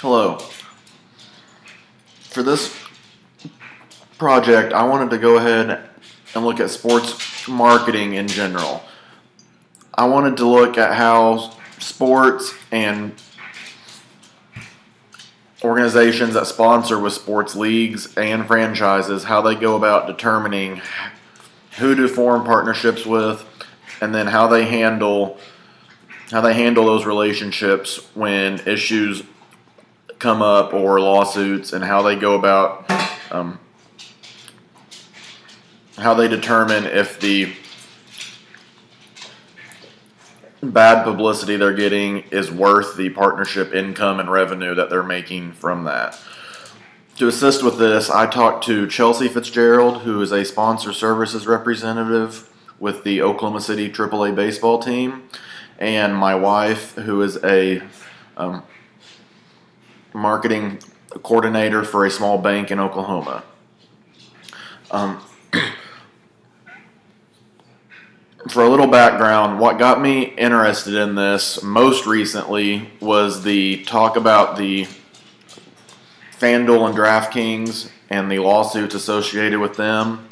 Hello. For this project, I wanted to go ahead and look at sports marketing in general. I wanted to look at how sports and organizations that sponsor with sports leagues and franchises, how they go about determining who to form partnerships with, and then how they handle those relationships when issues come up or lawsuits, and how they go about how they determine if the bad publicity they're getting is worth the partnership income and revenue that they're making from that. To assist with this, I talked to Chelsea Fitzgerald, who is a sponsor services representative with the Oklahoma City AAA baseball team, and my wife, who is a marketing coordinator for a small bank in Oklahoma. For a little background, what got me interested in this most recently was the talk about the FanDuel and DraftKings and the lawsuits associated with them.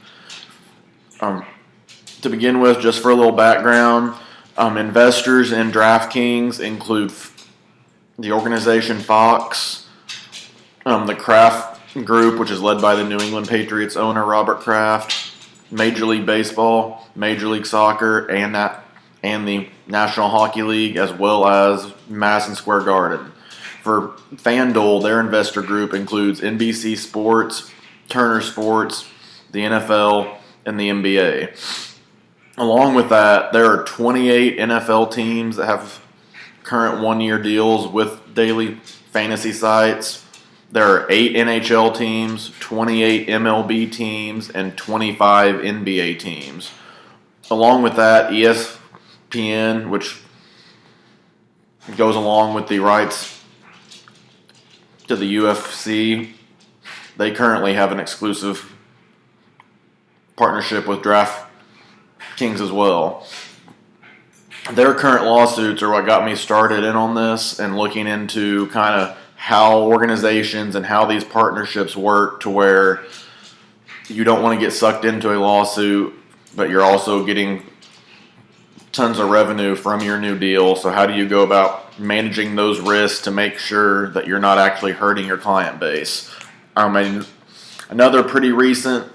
To begin with, just for a little background, investors in DraftKings include the organization Fox, the Kraft Group, which is led by the New England Patriots owner Robert Kraft, Major League Baseball, Major League Soccer, and the National Hockey League, as well as Madison Square Garden. For FanDuel, their investor group includes NBC Sports, Turner Sports, the NFL, and the NBA. Along with that, there are 28 NFL teams that have current one-year deals with daily fantasy sites. There are 8 NHL teams, 28 MLB teams, and 25 NBA teams. Along with that, ESPN, which goes along with the rights to the UFC, they currently have an exclusive partnership with DraftKings as well. Their current lawsuits are what got me started in on this and looking into kind of how organizations and how these partnerships work, to where you don't want to get sucked into a lawsuit, but you're also getting tons of revenue from your new deal. So how do you go about managing those risks to make sure that you're not actually hurting your client base? Another pretty recent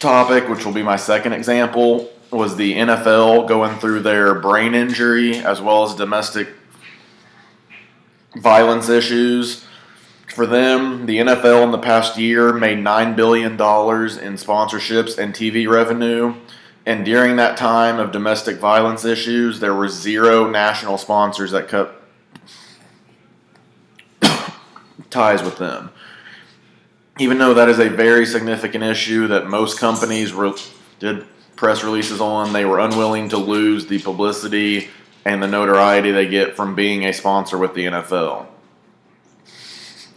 topic, which will be my second example, was the NFL going through their brain injury as well as domestic violence issues. For them, the NFL in the past year made $9 billion in sponsorships and TV revenue. And during that time of domestic violence issues, there were 0 national sponsors that cut ties with them. Even though that is a very significant issue that most companies did press releases on, they were unwilling to lose the publicity and the notoriety they get from being a sponsor with the NFL.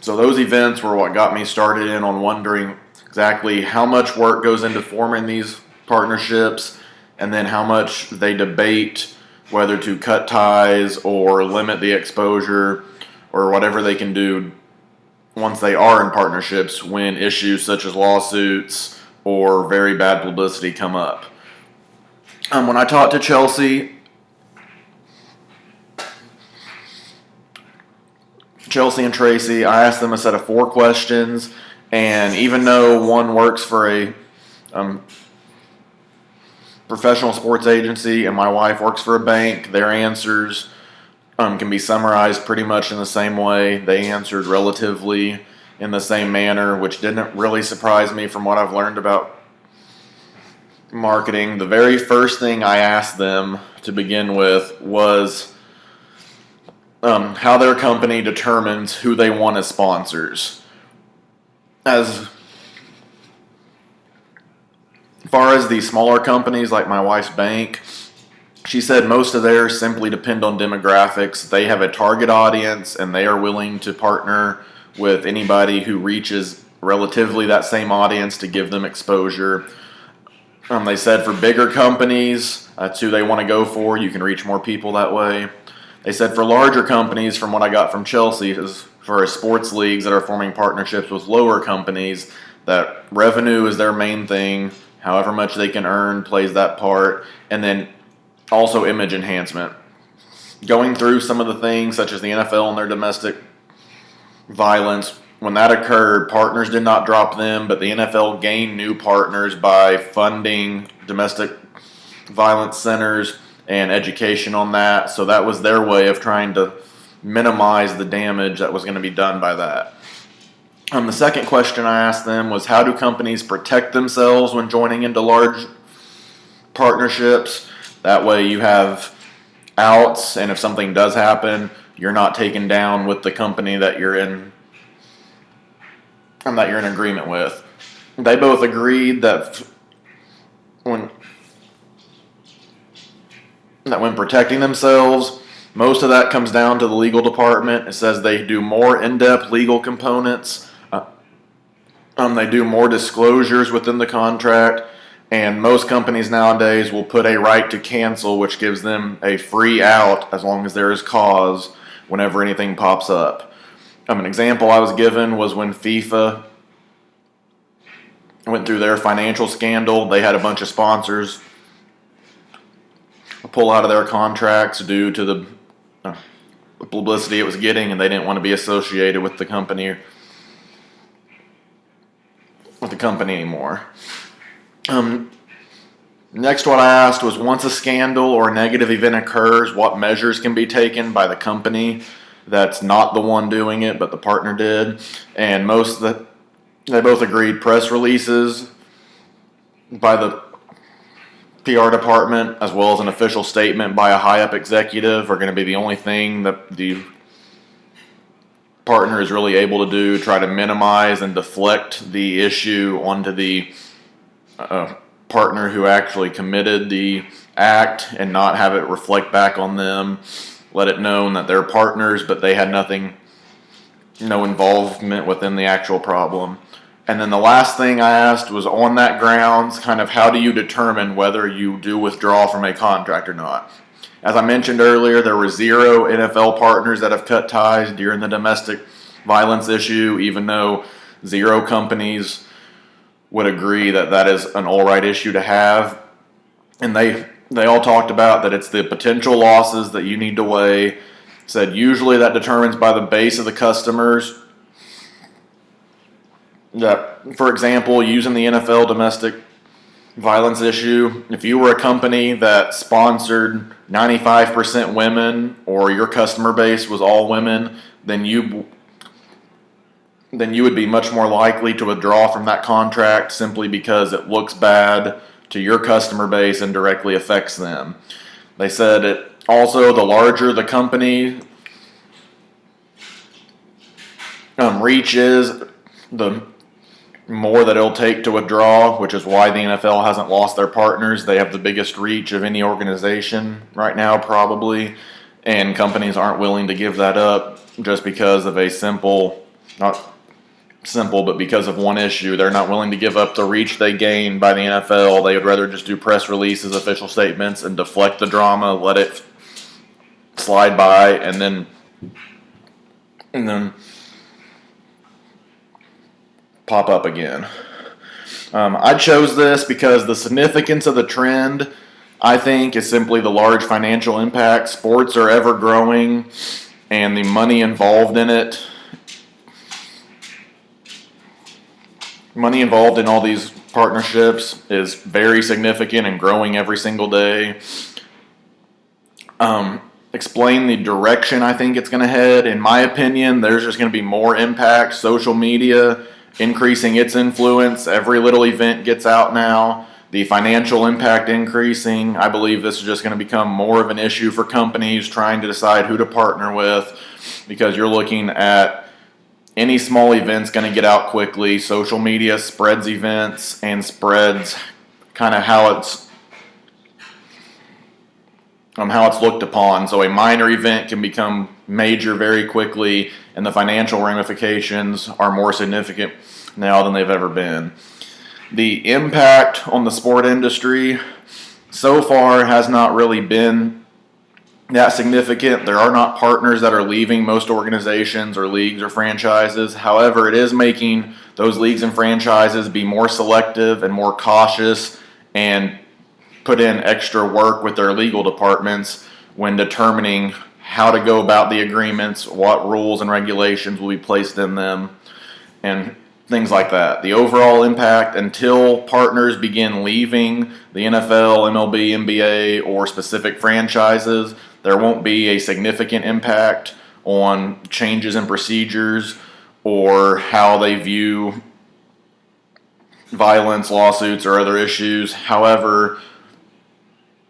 So those events were what got me started in on wondering exactly how much work goes into forming these partnerships, and then how much they debate whether to cut ties or limit the exposure or whatever they can do once they are in partnerships when issues such as lawsuits or very bad publicity come up. When I talked to Chelsea and Tracy, I asked them a set of 4 questions, and even though one works for a professional sports agency and my wife works for a bank, their answers can be summarized pretty much in the same way. They answered relatively in the same manner, which didn't really surprise me from what I've learned about marketing. The very first thing I asked them to begin with was how their company determines who they want as sponsors. As far as the smaller companies like my wife's bank, she said most of theirs simply depend on demographics. They have a target audience and they are willing to partner with anybody who reaches relatively that same audience to give them exposure. They said for bigger companies, that's who they want to go for. You can reach more people that way. They said for larger companies, from what I got from Chelsea, as far as sports leagues that are forming partnerships with lower companies, that revenue is their main thing. However much they can earn plays that part. And then also image enhancement. Going through some of the things, such as the NFL and their domestic violence, when that occurred, partners did not drop them, but the NFL gained new partners by funding domestic violence centers and education on that. So that was their way of trying to minimize the damage that was going to be done by that. The second question I asked them was, how do companies protect themselves when joining into large partnerships? That way you have outs, and if something does happen, you're not taken down with the company that you're in agreement with. They both agreed that when protecting themselves, most of that comes down to the legal department. It says they do more in-depth legal components. They do more disclosures within the contract, and most companies nowadays will put a right to cancel, which gives them a free out as long as there is cause whenever anything pops up. An example I was given was when FIFA went through their financial scandal. They had a bunch of sponsors pull out of their contracts due to the publicity it was getting, and they didn't want to be associated with the company anymore. Next, what I asked was, once a scandal or a negative event occurs, what measures can be taken by the company that's not the one doing it, but the partner did? And they both agreed press releases by the PR department, as well as an official statement by a high-up executive, are going to be the only thing that the partner is really able to do, try to minimize and deflect the issue onto the partner who actually committed the act, and not have it reflect back on them. Let it known that they're partners, but they had no involvement within the actual problem. And then the last thing I asked was, on that grounds, kind of how do you determine whether you do withdraw from a contract or not? As I mentioned earlier, there were 0 NFL partners that have cut ties during the domestic violence issue, even though 0 companies would agree that that is an all right issue to have. And they all talked about that it's the potential losses that you need to weigh. Said usually that determines by the base of the customers. That, for example, using the NFL domestic violence issue, if you were a company that sponsored 95% women, or your customer base was all women, then you would be much more likely to withdraw from that contract, simply because it looks bad to your customer base and directly affects them. They said it also, the larger the company reach is, the more that it'll take to withdraw, which is why the NFL hasn't lost their partners. They have the biggest reach of any organization right now, probably, and companies aren't willing to give that up just because of but because of one issue. They're not willing to give up the reach they gained by the NFL. They would rather just do press releases, official statements, and deflect the drama, let it slide by, and then pop up again. I chose this because the significance of the trend, I think, is simply the large financial impact. Sports are ever growing, and the money involved in it, money involved in all these partnerships is very significant and growing every single day. Explain the direction I think it's going to head. In my opinion, there's just going to be more impact. Social media increasing its influence. Every little event gets out now. The financial impact increasing. I believe this is just going to become more of an issue for companies trying to decide who to partner with, because you're looking at any small event's going to get out quickly. Social media spreads events and spreads kind of how it's looked upon. So a minor event can become major very quickly, and the financial ramifications are more significant now than they've ever been. The impact on the sport industry so far has not really been that significant. There are not partners that are leaving most organizations or leagues or franchises. However, it is making those leagues and franchises be more selective and more cautious and put in extra work with their legal departments when determining how to go about the agreements, what rules and regulations will be placed in them, and things like that. The overall impact, until partners begin leaving the NFL, MLB, NBA, or specific franchises, there won't be a significant impact on changes in procedures or how they view violence, lawsuits, or other issues. However,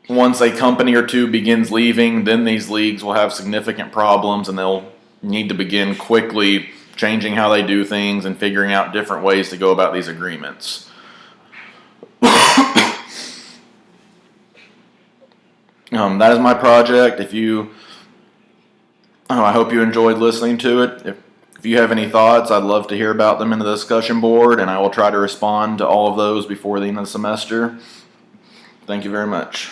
once a company or two begins leaving, then these leagues will have significant problems, and they'll need to begin quickly changing how they do things and figuring out different ways to go about these agreements. That is my project. I hope you enjoyed listening to it. If you have any thoughts, I'd love to hear about them in the discussion board, and I will try to respond to all of those before the end of the semester. Thank you very much.